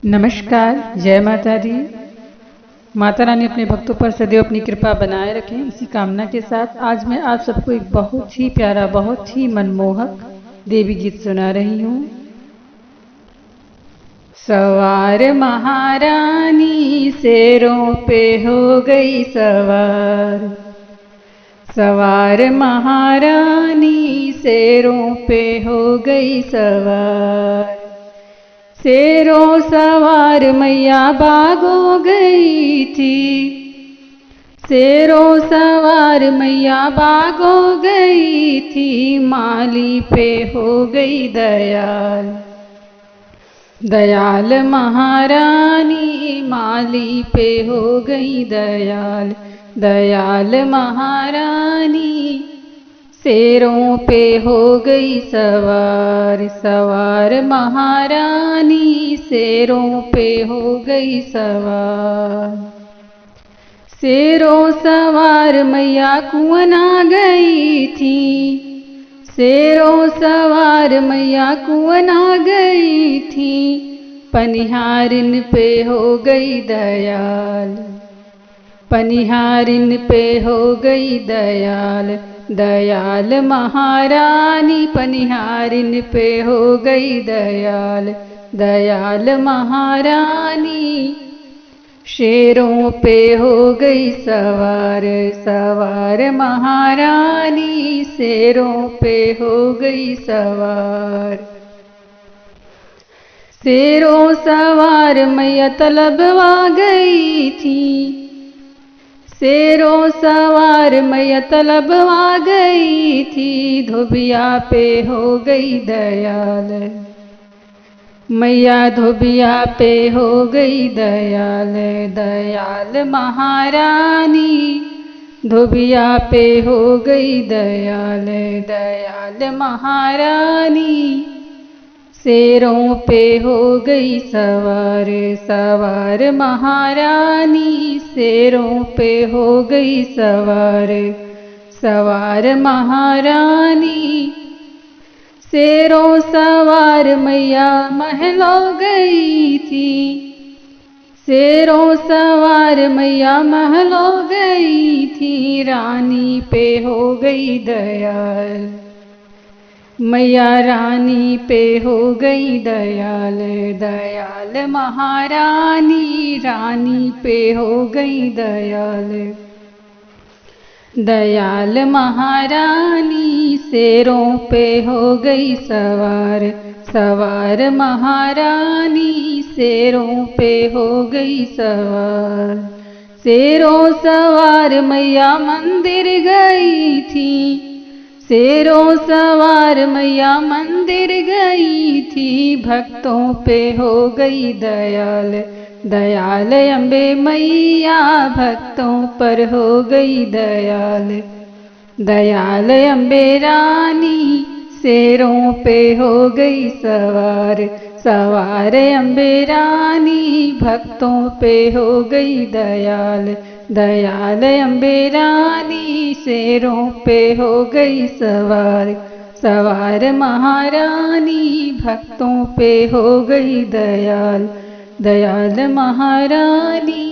नमस्कार, जय माता दी। माता रानी अपने भक्तों पर सदैव अपनी कृपा बनाए रखें, इसी कामना के साथ आज मैं आप सबको एक बहुत ही प्यारा, बहुत ही मनमोहक देवी गीत सुना रही हूँ। सवार महारानी शेरों पे हो गई सवार, सवार महारानी शेरों पे हो गई सवार। शेरों सवार मैया भागो गई थी, शेरों सवार मैया भागो गई थी, माली पे हो गई दयाल, दयाल महारानी माली पे हो गई दयाल, दयाल महारानी शेरों पे हो गई सवार, सवार महारानी शेरों पे हो गई सवार। शेरों सवार मैया कुआं आ गई थी, शेरों सवार मैया कुआं आ गई थी, पनिहारिन पे हो गई दयाल, पनिहारिन पे हो गई दयाल, दयाल महारानी पनिहारिन पे हो गई दयाल, दयाल महारानी शेरों पे हो गई सवार, सवार महारानी शेरों पे हो गई सवार। शेरों सवार मैया तलबवा गई थी, शेरों सवार मैया तलबवा गई थी, धोबिया पे हो गई दयाल, मैया धोबिया पे हो गई दयाल, दयाल महारानी धोबिया पे हो गई दयाल, दयाल महारानी शेरों पे हो गई सवार, सवार महारानी शेरों पे हो गई सवार, सवार महारानी शेरों सवार मैया महलों गई थी, शेरों सवार मैया महलों गई थी, रानी पे हो गई दयाल, मैया रानी पे हो गई दयाल, दयाल महारानी रानी पे हो गई दयाल, दयाल महारानी शेरों पे हो गई सवार, सवार महारानी शेरों पे हो गई सवार। शेरों सवार मैया मंदिर गई थी, शेरों सवार मैया मंदिर गई थी, भक्तों पे हो गई दयाल, दयाल अम्बे मैया भक्तों पर हो गई दयाल, दयाल अम्बे रानी शेरों पे हो गई सवार, सवार अम्बे रानी भक्तों पे हो गई दयाल, दयाल अम्बे रानी शेरों पे हो गई सवार, सवार महारानी भक्तों पे हो गई दयाल, दयाल महारानी